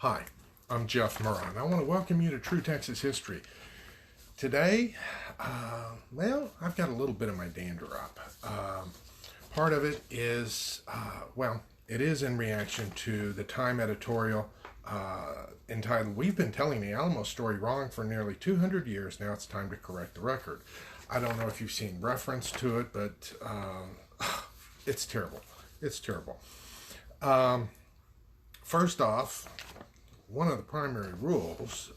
Hi, I'm Jeff Murrah, and I want to welcome you to True Texas History. Today, I've got a little bit of my dander up. Part of it is, it is in reaction to the Time editorial entitled, "We've been telling the Alamo story wrong for nearly 200 years. Now it's time to correct the record." I don't know if you've seen reference to it, but it's terrible. It's terrible. First off, one of the primary rules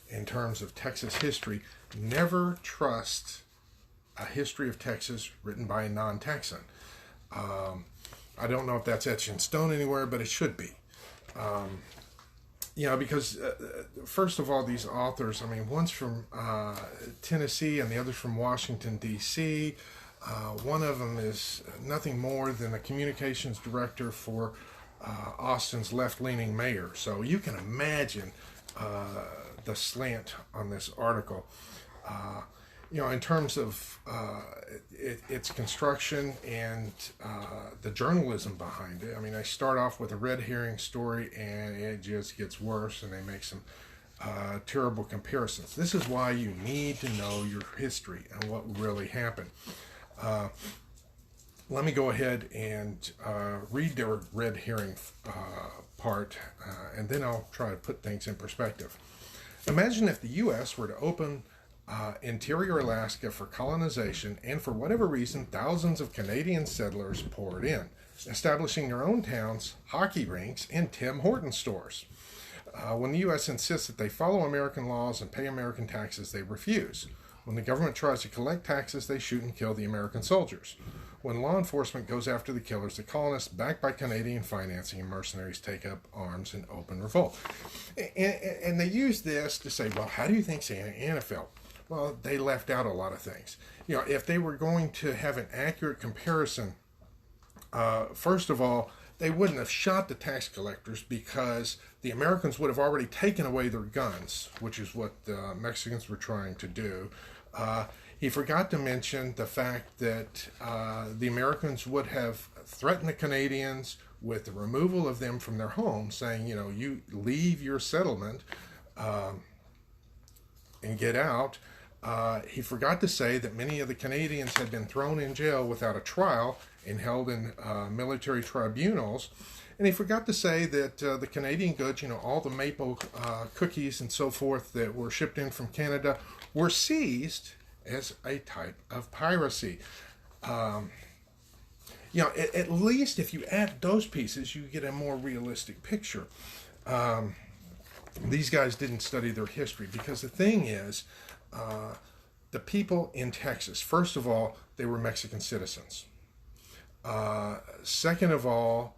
in terms of Texas history, never trust a history of Texas written by a non-Texan. I don't know if that's etched in stone anywhere, but it should be. Because first of all, these authors, one's from Tennessee and the other's from Washington, D.C. One of them is nothing more than a communications director for Austin's left-leaning mayor. So you can imagine the slant on this article. In terms of its construction and the journalism behind it. I start off with a red herring story and it just gets worse, and they make some terrible comparisons. This is why you need to know your history and what really happened. Let me go ahead and read their red herring part, and then I'll try to put things in perspective. Imagine if the U.S. were to open interior Alaska for colonization, and for whatever reason, thousands of Canadian settlers poured in, establishing their own towns, hockey rinks, and Tim Hortons stores. When the U.S. insists that they follow American laws and pay American taxes, they refuse. When the government tries to collect taxes, they shoot and kill the American soldiers. When law enforcement goes after the killers, the colonists, backed by Canadian financing and mercenaries, take up arms in open revolt. And they use this to say, well, how do you think Santa Anna felt? Well, they left out a lot of things. If they were going to have an accurate comparison, first of all, they wouldn't have shot the tax collectors because the Americans would have already taken away their guns, which is what the Mexicans were trying to do. He forgot to mention the fact that the Americans would have threatened the Canadians with the removal of them from their homes, saying, you leave your settlement and get out. He forgot to say that many of the Canadians had been thrown in jail without a trial and held in military tribunals. And he forgot to say that the Canadian goods, all the maple cookies and so forth that were shipped in from Canada, were seized as a type of piracy. At least if you add those pieces, you get a more realistic picture. These guys didn't study their history, because the thing is, the people in Texas, first of all, they were Mexican citizens. Second of all,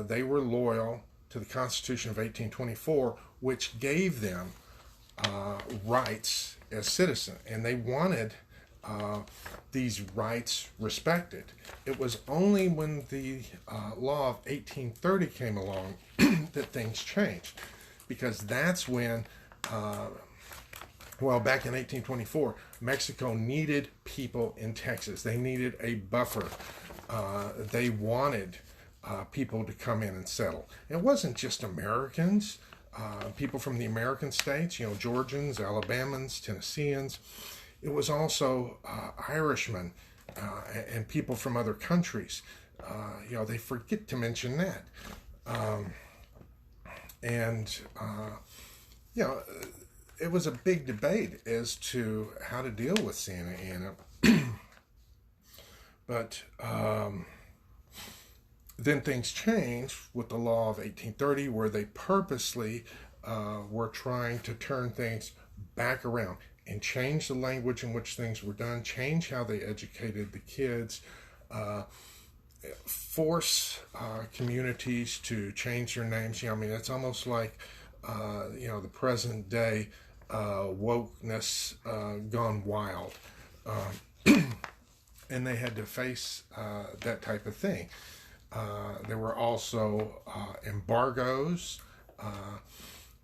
they were loyal to the Constitution of 1824, which gave them rights as citizens, and they wanted these rights respected. It was only when the law of 1830 came along that things changed, because that's when, back in 1824, Mexico needed people in Texas. They needed a buffer. They wanted people to come in and settle. It wasn't just Americans. People from the American states, Georgians, Alabamans, Tennesseans. It was also Irishmen and people from other countries. They forget to mention that. It was a big debate as to how to deal with Santa Anna. But then things changed with the law of 1830, where they purposely were trying to turn things back around and change the language in which things were done, change how they educated the kids, force communities to change their names. It's almost like the present day wokeness gone wild. And they had to face that type of thing. There were also embargoes.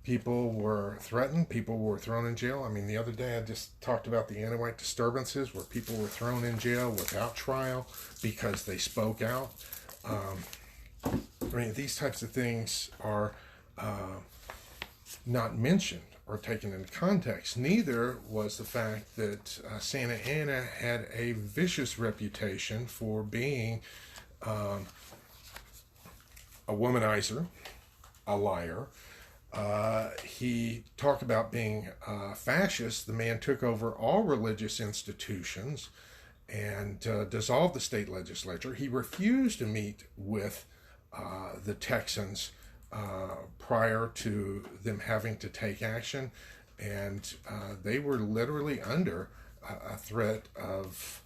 People were threatened. People were thrown in jail. The other day I just talked about the Anawite disturbances, where people were thrown in jail without trial because they spoke out. These types of things are not mentioned or taken into context. Neither was the fact that Santa Anna had a vicious reputation for being a womanizer, a liar. He talked about being fascist. The man took over all religious institutions and dissolved the state legislature. He refused to meet with the Texans prior to them having to take action, and they were literally under a threat of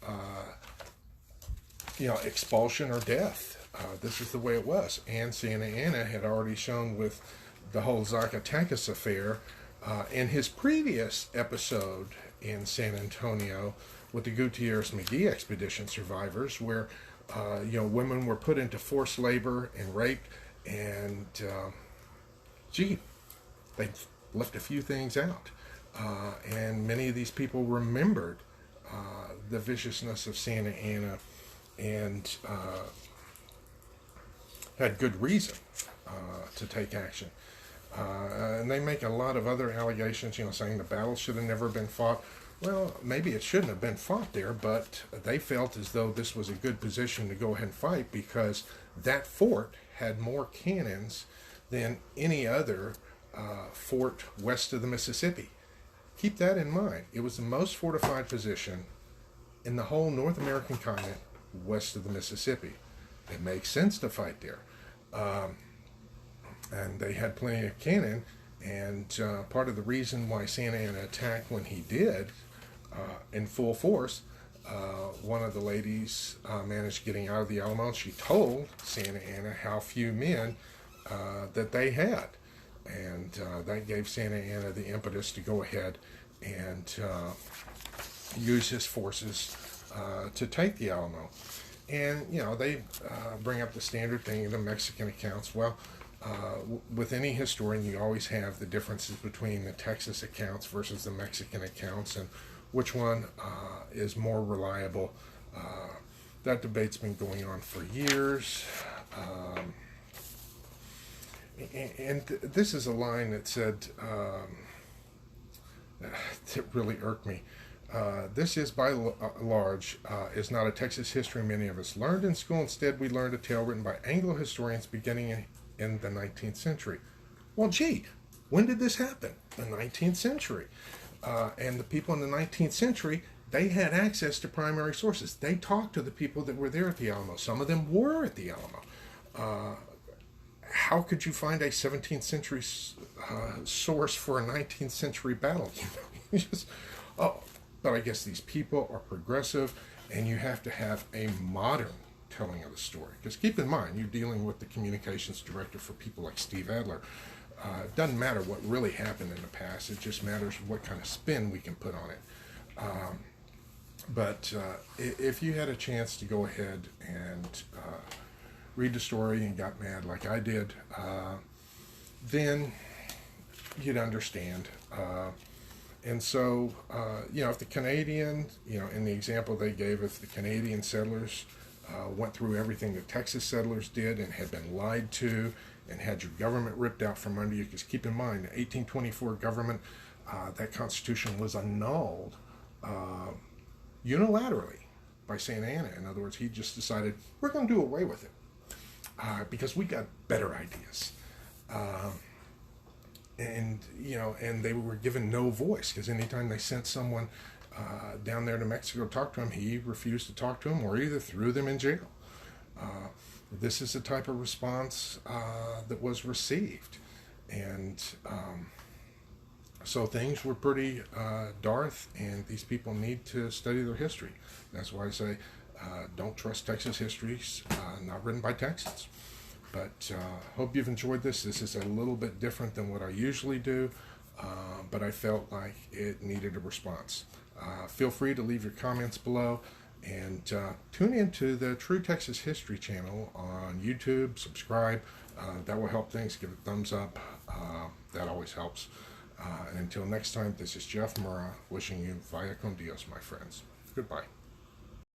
expulsion or death. This is the way it was. And Santa Anna had already shown with the whole Zacatecas affair in his previous episode in San Antonio with the Gutierrez-McGee expedition survivors, where women were put into forced labor and raped, and they left a few things out, and many of these people remembered the viciousness of Santa Anna and had good reason to take action. And they make a lot of other allegations, saying the battle should have never been fought. Well, maybe it shouldn't have been fought there, but they felt as though this was a good position to go ahead and fight because that fort had more cannons than any other fort west of the Mississippi. Keep that in mind. It was the most fortified position in the whole North American continent west of the Mississippi. It makes sense to fight there. And they had plenty of cannon, and part of the reason why Santa Anna attacked when he did in full force, one of the ladies managed getting out of the Alamo. She told Santa Anna how few men that they had, and that gave Santa Anna the impetus to go ahead and use his forces to take the Alamo. And they bring up the standard thing in the Mexican accounts. Well, with any historian, you always have the differences between the Texas accounts versus the Mexican accounts, and which one is more reliable. That debate's been going on for years. And this is a line that said, that really irked me. This is, by large, is not a Texas history many of us learned in school. Instead, we learned a tale written by Anglo historians beginning in the 19th century. Well, when did this happen? The 19th century. And the people in the 19th century, they had access to primary sources. They talked to the people that were there at the Alamo. Some of them were at the Alamo. How could you find a 17th century source for a 19th century battle? But I guess these people are progressive, and you have to have a modern telling of the story. Because keep in mind, you're dealing with the communications director for people like Steve Adler. It doesn't matter what really happened in the past. It just matters what kind of spin we can put on it. But if you had a chance to go ahead and read the story and got mad like I did, then you'd understand. And so, if the Canadian, in the example they gave, if the Canadian settlers went through everything the Texas settlers did and had been lied to and had your government ripped out from under you, because keep in mind, the 1824 government, that Constitution was annulled unilaterally by Santa Anna. In other words, he just decided, we're going to do away with it because we got better ideas. And they were given no voice, because anytime they sent someone down there to Mexico to talk to him, he refused to talk to him or either threw them in jail. This is the type of response that was received. And so things were pretty dark, and these people need to study their history. That's why I say don't trust Texas history, not written by Texans. But hope you've enjoyed this. This is a little bit different than what I usually do, but I felt like it needed a response. Feel free to leave your comments below, and tune into the True Texas History channel on YouTube. Subscribe. That will help things. Give it a thumbs up. That always helps. And until next time, this is Jeff Murrah wishing you vaya con Dios, my friends. Goodbye.